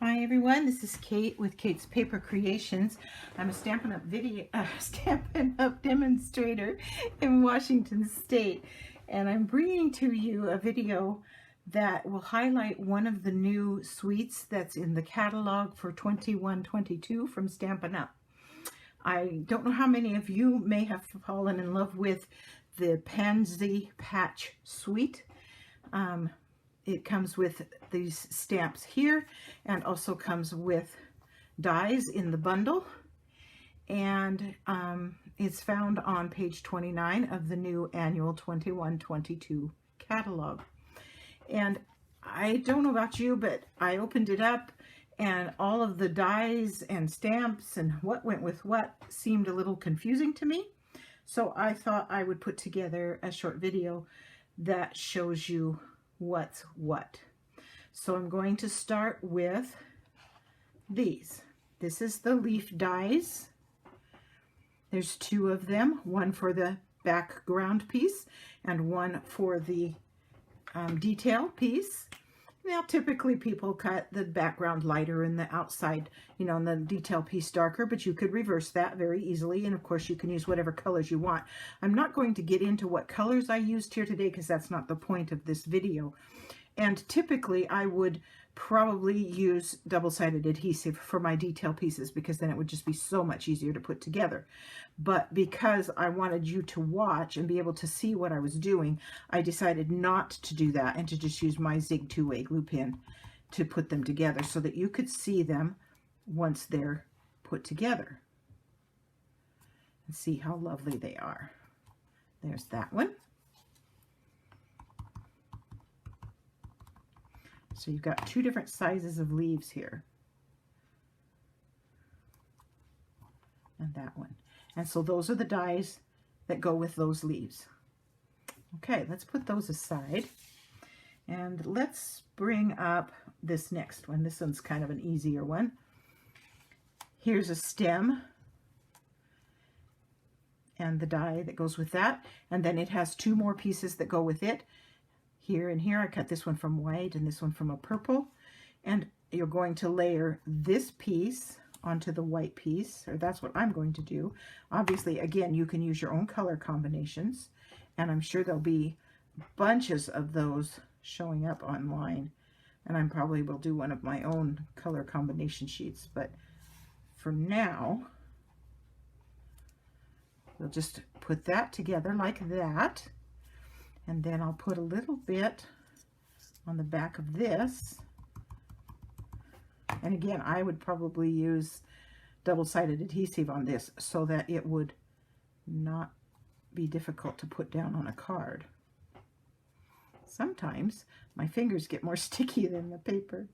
Hi everyone, this is Kate with Kate's Paper Creations. I'm a Stampin' Up! Demonstrator in Washington State, and I'm bringing to you a video that will highlight one of the new suites that's in the catalog for 21-22 from Stampin' Up! I don't know how many of you may have fallen in love with the Pansy Patch suite. It comes with these stamps here and also comes with dies in the bundle, and it's found on page 29 of the new annual 21-22 catalog. And I don't know about you, but I opened it up and all of the dies and stamps and what went with what seemed a little confusing to me. So I thought I would put together a short video that shows you what's what. So I'm going to start with these. This is the leaf dies. There's two of them, one for the background piece and one for the detail piece. Now typically people cut the background lighter and the outside, and the detail piece darker, but you could reverse that very easily, and of course you can use whatever colors you want. I'm not going to get into what colors I used here today because that's not the point of this video. And typically I would probably use double-sided adhesive for my detail pieces because then it would just be so much easier to put together. But because I wanted you to watch and be able to see what I was doing, I decided not to do that and to just use my Zig 2-way glue pen to put them together so that you could see them once they're put together and see how lovely they are. There's that one. So you've got two different sizes of leaves here. And that one. And so those are the dies that go with those leaves. Okay, let's put those aside. And let's bring up this next one. This one's kind of an easier one. Here's a stem and the die that goes with that. And then it has two more pieces that go with it. Here and here, I cut this one from white and this one from a purple, and you're going to layer this piece onto the white piece, or that's what I'm going to do. Obviously, again, you can use your own color combinations, and I'm sure there'll be bunches of those showing up online, and I probably will do one of my own color combination sheets, but for now, we'll just put that together like that. And then I'll put a little bit on the back of this. And again, I would probably use double-sided adhesive on this so that it would not be difficult to put down on a card. Sometimes my fingers get more sticky than the paper.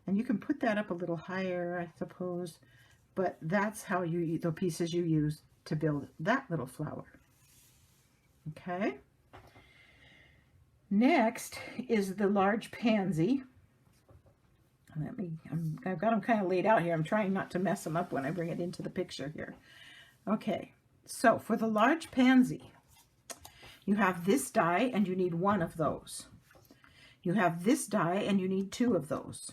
And you can put that up a little higher, I suppose, but that's how you the pieces you use to build that little flower. Okay? Next is the large pansy. I've got them kind of laid out here. I'm trying not to mess them up when I bring it into the picture here. Okay, so for the large pansy, you have this die and you need one of those. You have this die and you need two of those.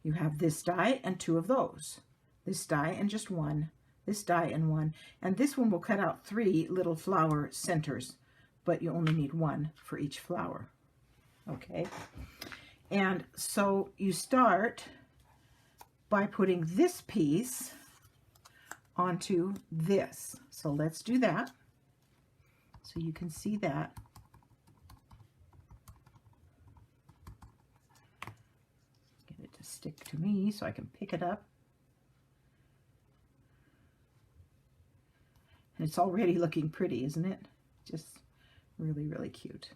You have this die and two of those. This die and just one. This die and one. And this one will cut out three little flower centers, but you only need one for each flower. Okay, and so you start by putting this piece onto this. So let's do that so you can see that. Get it to stick to me so I can pick it up. And it's already looking pretty, isn't it? Just really, really cute.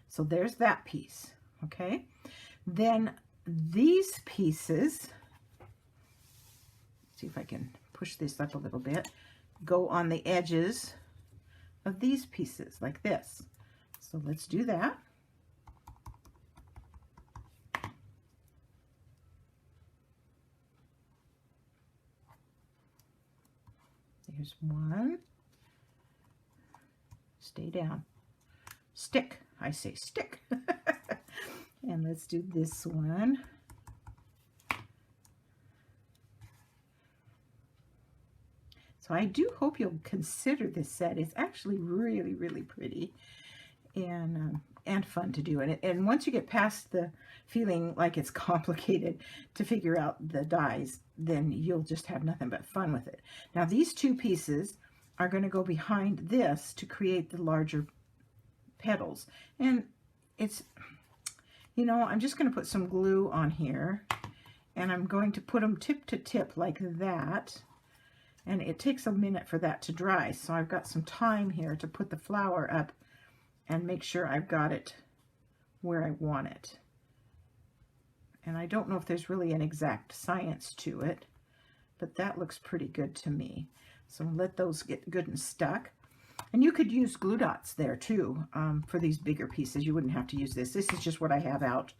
So there's that piece, okay? Then these pieces, see if I can push this up a little bit, go on the edges of these pieces like this. So let's do that. There's one. Stay down. Stick. I say stick. And let's do this one. So I do hope you'll consider this set. It's actually really, really pretty and fun to do. And once you get past the feeling like it's complicated to figure out the dies, then you'll just have nothing but fun with it. Now these two pieces are going to go behind this to create the larger petals. And it's, you know, I'm just going to put some glue on here, and I'm going to put them tip to tip like that. And it takes a minute for that to dry, so I've got some time here to put the flower up and make sure I've got it where I want it. And I don't know if there's really an exact science to it, but that looks pretty good to me. So let those get good and stuck. And you could use glue dots there too for these bigger pieces. You wouldn't have to use this. This is just what I have out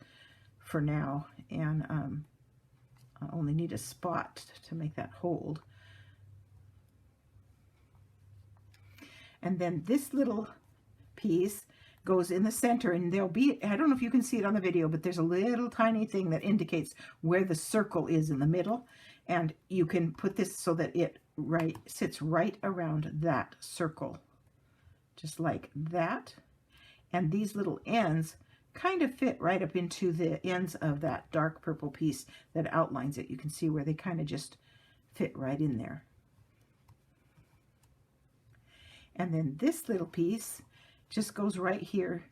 for now, and I only need a spot to make that hold. And then this little piece goes in the center, and there'll be, I don't know if you can see it on the video, but there's a little tiny thing that indicates where the circle is in the middle, and you can put this so that it sits right around that circle, just like that. And these little ends kind of fit right up into the ends of that dark purple piece that outlines it. You can see where they kind of just fit right in there. And then this little piece just goes right here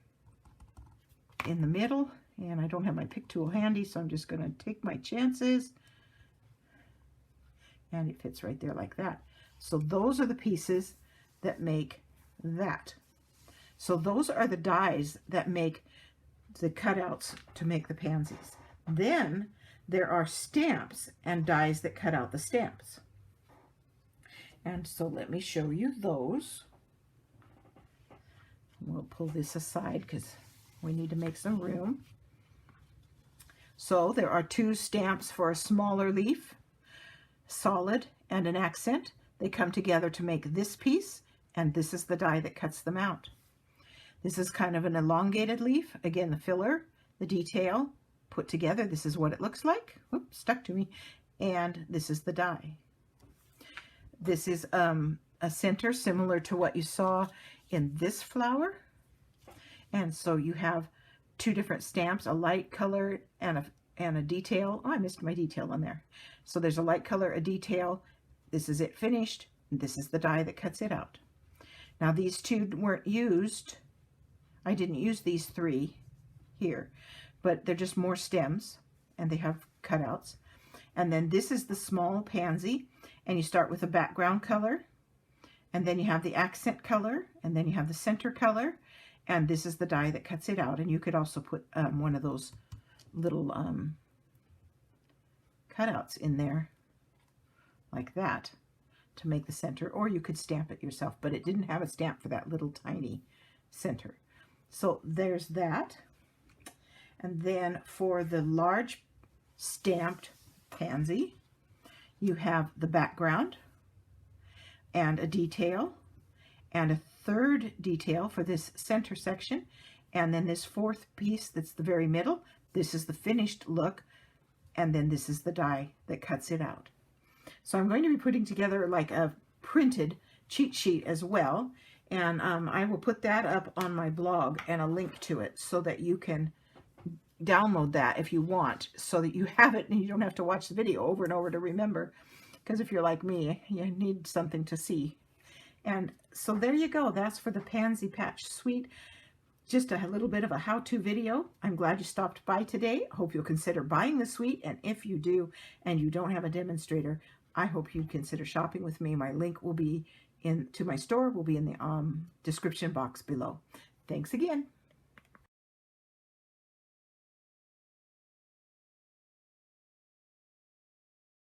in the middle, and I don't have my pick tool handy, so I'm just going to take my chances, and it fits right there like that. So those are the pieces that make that. So those are the dies that make the cutouts to make the pansies. Then there are stamps and dies that cut out the stamps. And so let me show you those. We'll pull this aside because we need to make some room. So there are two stamps for a smaller leaf, solid and an accent. They come together to make this piece, and this is the die that cuts them out. This is kind of an elongated leaf. Again, the filler, the detail put together. This is what it looks like. Oops, stuck to me. And this is the die. This is a center similar to what you saw in this flower. And so you have two different stamps, a light color and a detail. Oh, I missed my detail on there. So there's a light color, a detail. This is it finished. This is the die that cuts it out. Now these two weren't used. I didn't use these three here, but they're just more stems, and they have cutouts. And then this is the small pansy, and you start with a background color, and then you have the accent color, and then you have the center color, and this is the die that cuts it out. And you could also put one of those little cutouts in there like that to make the center, or you could stamp it yourself, but it didn't have a stamp for that little tiny center. So there's that. And then for the large stamped pansy, you have the background and a detail and a third detail for this center section, and then this fourth piece that's the very middle. This is the finished look, and then this is the die that cuts it out. So I'm going to be putting together like a printed cheat sheet as well, and I will put that up on my blog and a link to it so that you can download that if you want, so that you have it and you don't have to watch the video over and over to remember, because if you're like me, you need something to see. And so there you go. That's for the Pansy Patch Suite. Just a little bit of a how-to video. I'm glad you stopped by today. I hope you'll consider buying the suite, and if you do and you don't have a demonstrator, I hope you'd consider shopping with me. My link will be to my store will be in the description box below. Thanks again.